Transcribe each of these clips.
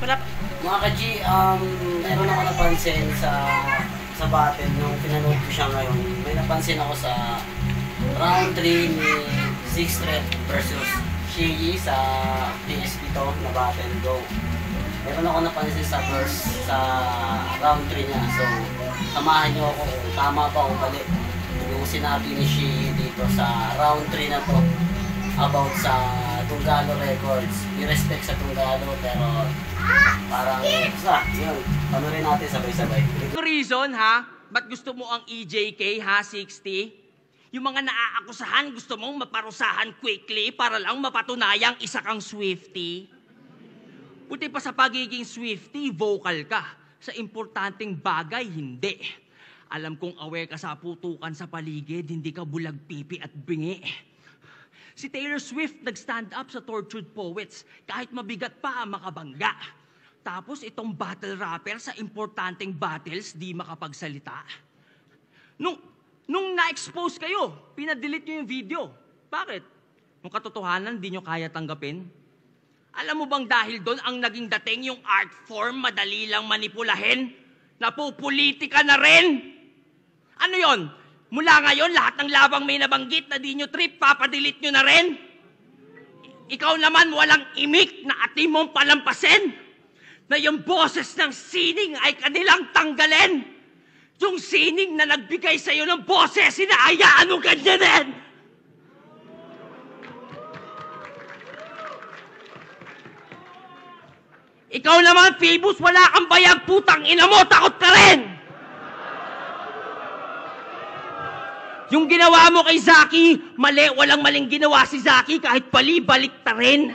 Wala. Mga ka-G, meron ako napansin sa battle nung pinanood ko siya ngayon. May napansin ako sa round 3 ni Sixth Red versus Shiggy sa PSP to na battle go. Meron ako napansin sa verse sa round 3 niya. So, samahan niyo ako kung tama pa o mali. Yung sinabi ni Shiggy dito sa round 3 na to about sa Tunggalo Records. I-respect sa Tunggalo pero parang yun. Panorin natin sabay-sabay. Reason ha? Ba't gusto mo ang EJK ha, 60? Yung mga naaakusahan gusto mong maparusahan quickly para lang mapatunayang isa kang Swiftie? Buti pa sa pagiging Swiftie, vocal ka. Sa importanteng bagay, hindi. Alam kong aware ka sa putukan sa paligid, hindi ka bulag pipi at bingi. Si Taylor Swift nag-stand up sa Tortured Poets kahit mabigat pa ang makabangga. Tapos itong battle rapper sa importanteng battles di makapagsalita. Nung na-expose kayo, pinadelete nyo yung video. Bakit? Nung katotohanan, di nyo kaya tanggapin? Alam mo bang dahil doon ang naging dating yung art form madali lang manipulahin? Napupolitika na rin? Ano yon? Mula ngayon, lahat ng labang may nabanggit na di nyo trip, papadelete nyo na rin? Ikaw naman walang imik na ating mong palampasin na yung boses ng sining ay kanilang tanggalin. Yung sining na nagbigay sa'yo ng boses, hinahayaan mo ganyanin! Ikaw naman, Phoebus, wala kang bayag, putang ina mo, takot ka rin! Yung ginawa mo kay Zaki, mali, walang maling ginawa si Zaki kahit balik ta rin.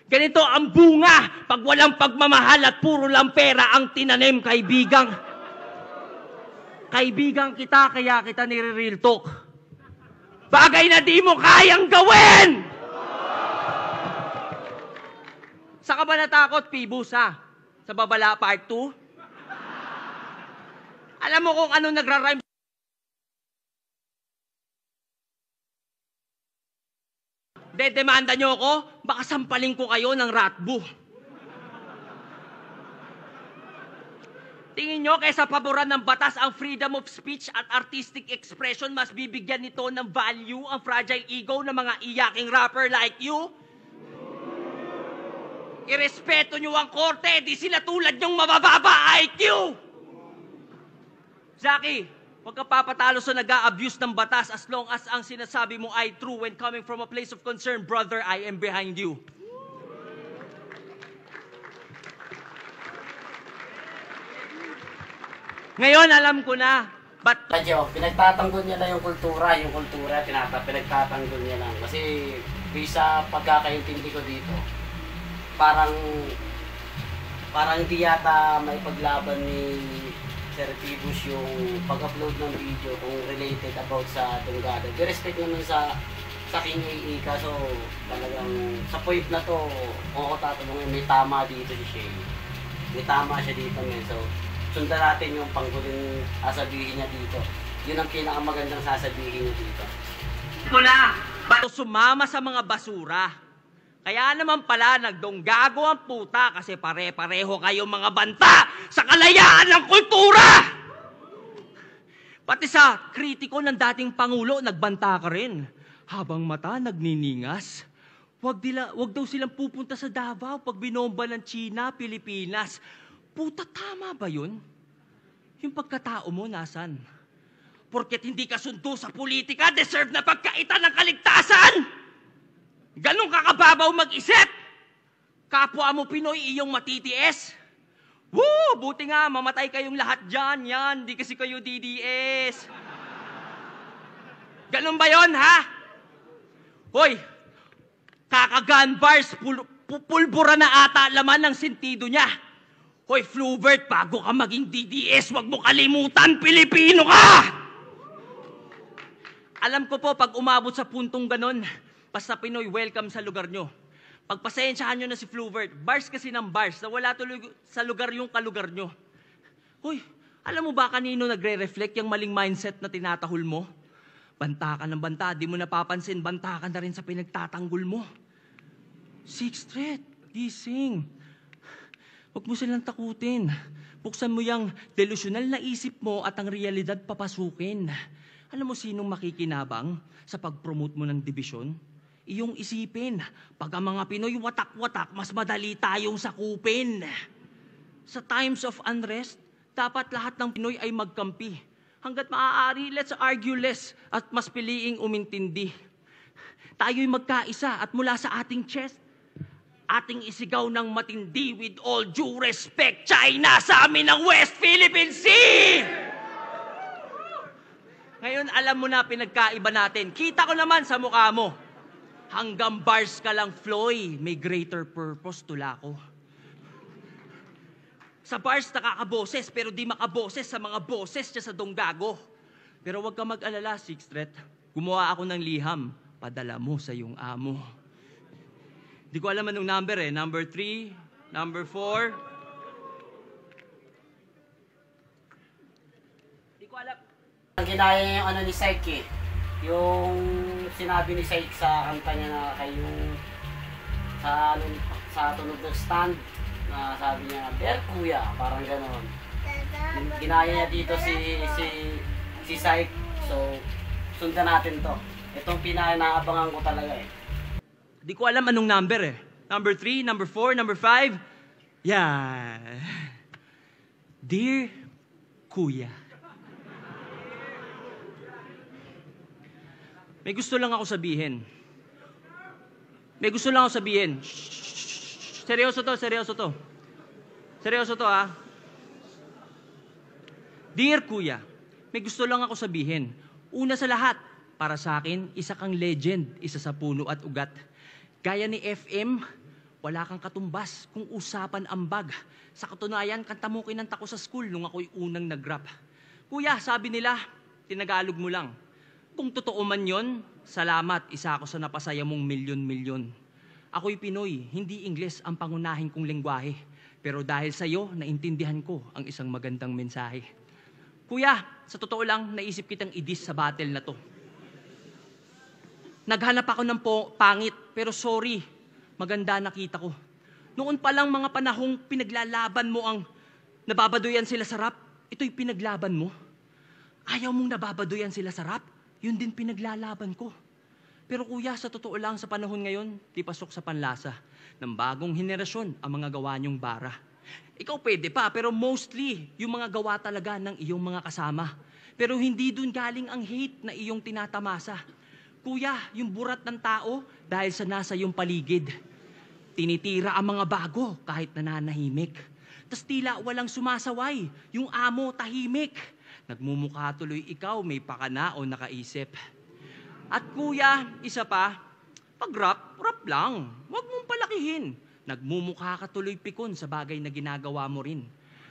Ganito ang bunga pag walang pagmamahal at puro lang pera ang tinanim, kaibigang. Kaibigang kita, kaya kita nire-real talk. Bagay na di mo kayang gawin! Saan ka ba natakot, Phoebus, ha? Sa Babala Part 2? Alam mo kung ano nagra-rhyme? Dedemanda nyo ako, baka sampaling ko kayo ng ratbo. Tingin nyo, kaysa paboran ng batas ang freedom of speech at artistic expression, mas bibigyan nito ng value ang fragile ego ng mga iyaking rapper like you? Irespeto nyo ang korte, di sila tulad yung mabababa IQ! Zaki, huwag ka papatalo sa nag-a-abuse ng batas as long as ang sinasabi mo ay true when coming from a place of concern. Brother, I am behind you. Ngayon, alam ko na. But... Radyo, pinagtatanggol niya lang yung kultura, pinagtatanggol niya lang. Kasi, sa pagkakaintindi ko dito, parang di yata may paglaban ni Sir Phoebus yung pag-upload ng video kung related about sa Tunggalo. I-respect naman sa King AA, kaso talagang sa point na to, kung ako tatanungin, may tama dito si Shay. May tama siya dito ngayon. So, sundan natin yung pangguling sasabihin niya dito. Yun ang pinakamagandang sasabihin niya dito. Muna, ba't sumama sa mga basura? Kaya naman pala nagdonggago ang puta kasi pare-pareho kayong mga banta sa kalayaan ng kultura! Pati sa kritiko ng dating Pangulo, nagbanta ka rin. Habang mata nagniningas. Wag daw silang pupunta sa Davao pag binomba ng China, Pilipinas. Puta, tama ba yun? Yung pagkatao mo, nasan? Porket hindi ka sundo sa politika, deserve na pagkaitan ng kaligtasan! Ganun ka kababaw mag-isip! Kapwa mo Pinoy iyong matitiis. Woo! Buti nga, mamatay kayong lahat dyan. Yan, di kasi kayo DDS. Ganun ba yon ha? Hoy, kakagan bars, pulbura na ata laman ng sentido niya. Hoy, Fluvert, bago ka maging DDS, wag mo kalimutan, Pilipino ka! Alam ko po, pag umabot sa puntong ganun, basta Pinoy, welcome sa lugar nyo. Pagpasensyahan nyo na si Fluvert. Bars kasi ng bars, na wala tuloy sa lugar yung kalugar nyo. Hoy, alam mo ba kanino nagre-reflect yung maling mindset na tinatahol mo? Banta ka ng banta, di mo napapansin, banta ka na rin sa pinagtatanggol mo. Sixth Street, gising. Pag-usapan natin ang mga battle, Huwag mo silang takutin. Buksan mo yung delusional na isip mo at ang realidad papasukin. Alam mo sinong makikinabang sa pag-promote mo ng dibisyon? Iyong isipin, pag ang mga Pinoy watak-watak, mas madali tayong sakupin. Sa times of unrest, dapat lahat ng Pinoy ay magkampi. Hanggat maaari, let's argue less at mas piliing umintindi. Tayo'y magkaisa at mula sa ating chest, ating isigaw ng matindi with all due respect, China sa amin ng West Philippine Sea! Ngayon, alam mo na pinagkaiba natin. Kita ko naman sa mukha mo. Hanggang bars ka lang, Floy, may greater purpose tula ko. Sa bars nakakaboses, pero di makaboses sa mga boses niya sa donggago. Pero huwag ka mag-alala, Sixth Threat. Gumawa ako ng liham, padala mo sa iyong amo. Di ko alam anong number eh. Number 3, number 4. Di ko alam. Ginaya niya yung ano ni Syke eh. Yung sinabi ni Syke sa kanta niya na kayo sa tunog ng stand na sabi niya, "Ber kuya," parang gano'n. Ginaya niya dito si Syke. So, sundan natin to. Itong pinaabangan ko talaga eh. Di ko alam anong number eh. Number 3, number 4, number 5. Yeah. Dear Kuya. May gusto lang ako sabihin. Shh. Seryoso to. Seryoso to ha. Dear Kuya, may gusto lang ako sabihin. Una sa lahat, para sa akin, isa kang legend, isa sa puno at ugat. Gaya ni FM, wala kang katumbas kung usapan ambag. Sa katunayan, kanta mo kinanta ko sa school nung ako'y unang nag-rap. Kuya, sabi nila, tinagalog mo lang. Kung totoo man yon, salamat, isa ako sa napasaya mong milyon-milyon. Ako'y Pinoy, hindi Ingles ang pangunahin kong lengguwahe. Pero dahil sa'yo, naintindihan ko ang isang magandang mensahe. Kuya, sa totoo lang, naisip kitang idis sa battle na to. Naghanap ako ng pangit, pero sorry, maganda nakita ko. Noon pa lang mga panahong pinaglalaban mo ang nababadoyan sila sa rap, ito'y pinaglaban mo. Ayaw mong nababadoyan sila sa rap, yun din pinaglalaban ko. Pero kuya, sa totoo lang sa panahon ngayon, di pasok sa panlasa ng bagong henerasyon ang mga gawa niyong bara. Ikaw pwede pa, pero mostly, yung mga gawa talaga ng iyong mga kasama. Pero hindi dun galing ang hate na iyong tinatamasa. Kuya, yung burat ng tao dahil sa nasa iyong paligid. Tinitira ang mga bago kahit nananahimik. Tas tila walang sumasaway, yung amo tahimik. Nagmumukha tuloy ikaw, may pakana o nakaisip. At kuya, isa pa, pag rap lang. Huwag mong palakihin. Nagmumukha ka tuloy pikon sa bagay na ginagawa mo rin.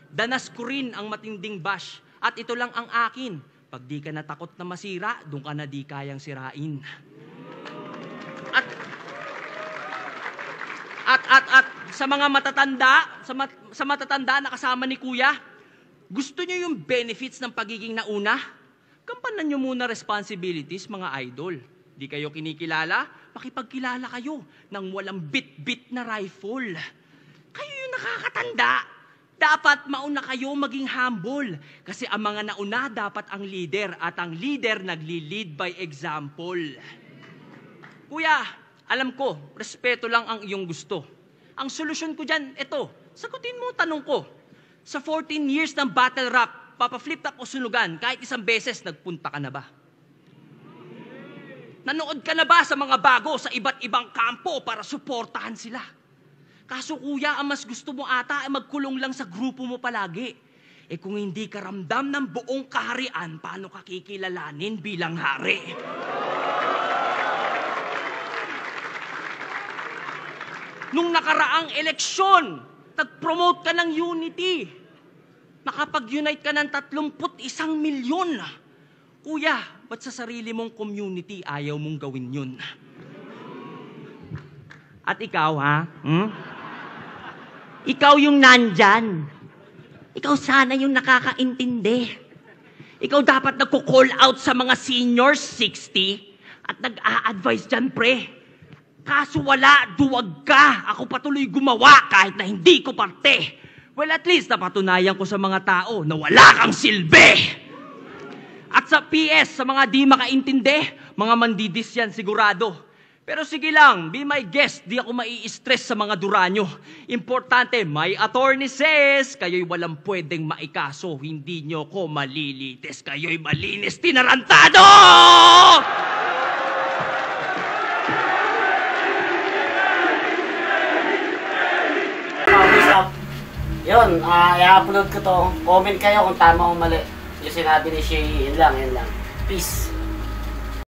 Danas ko rin ang matinding bash at ito lang ang akin. Pag di ka natakot na masira, doon ka na di kayang sirain. At sa mga matatanda, sa matatanda na kasama ni Kuya, gusto niyo yung benefits ng pagiging nauna? Gampanan niyo muna responsibilities, mga idol. Di kayo kinikilala, makipagkilala kayo ng walang bit-bit na rifle. Kayo yung nakakatanda. Dapat mauna kayo maging humble. Kasi ang mga nauna dapat ang leader at ang leader nagli-lead by example. Kuya, alam ko, respeto lang ang iyong gusto. Ang solusyon ko dyan, ito, sagutin mo tanong ko. Sa 14 years ng battle rap, papaflip top o sunugan, kahit isang beses nagpunta ka na ba? Nanood ka na ba sa mga bago sa iba't ibang kampo para suportahan sila? Kaso kuya, ang mas gusto mo ata ay magkulong lang sa grupo mo palagi. Eh kung hindi ka ramdam ng buong kaharian, paano ka kikilalanin bilang hari? Nung nakaraang eleksyon, nag-promote ka ng unity. Nakapag-unite ka ng 31 milyon. Kuya, ba't sa sarili mong community ayaw mong gawin yun? At ikaw, ha? Ikaw yung nandyan. Ikaw sana yung nakakaintindi. Ikaw dapat nagko-call out sa mga seniors 60 at nag-a-advise dyan, pre. Kaso wala, duwag ka. Ako patuloy gumawa kahit na hindi ko parte. Well, at least napatunayan ko sa mga tao na wala kang silbi! At sa PS, sa mga di makaintindi, mga mandidis yan sigurado. Pero sige lang, be my guest, di ako mai-stress sa mga duranyo. Importante, my attorney says, kayo'y walang pwedeng maikaso, hindi nyo ko malilites, kayo'y malinis tinarantado! Yun, i-upload ko to. Comment kayo kung tama o mali. Yung sinabi ni Shay, yun lang. Peace.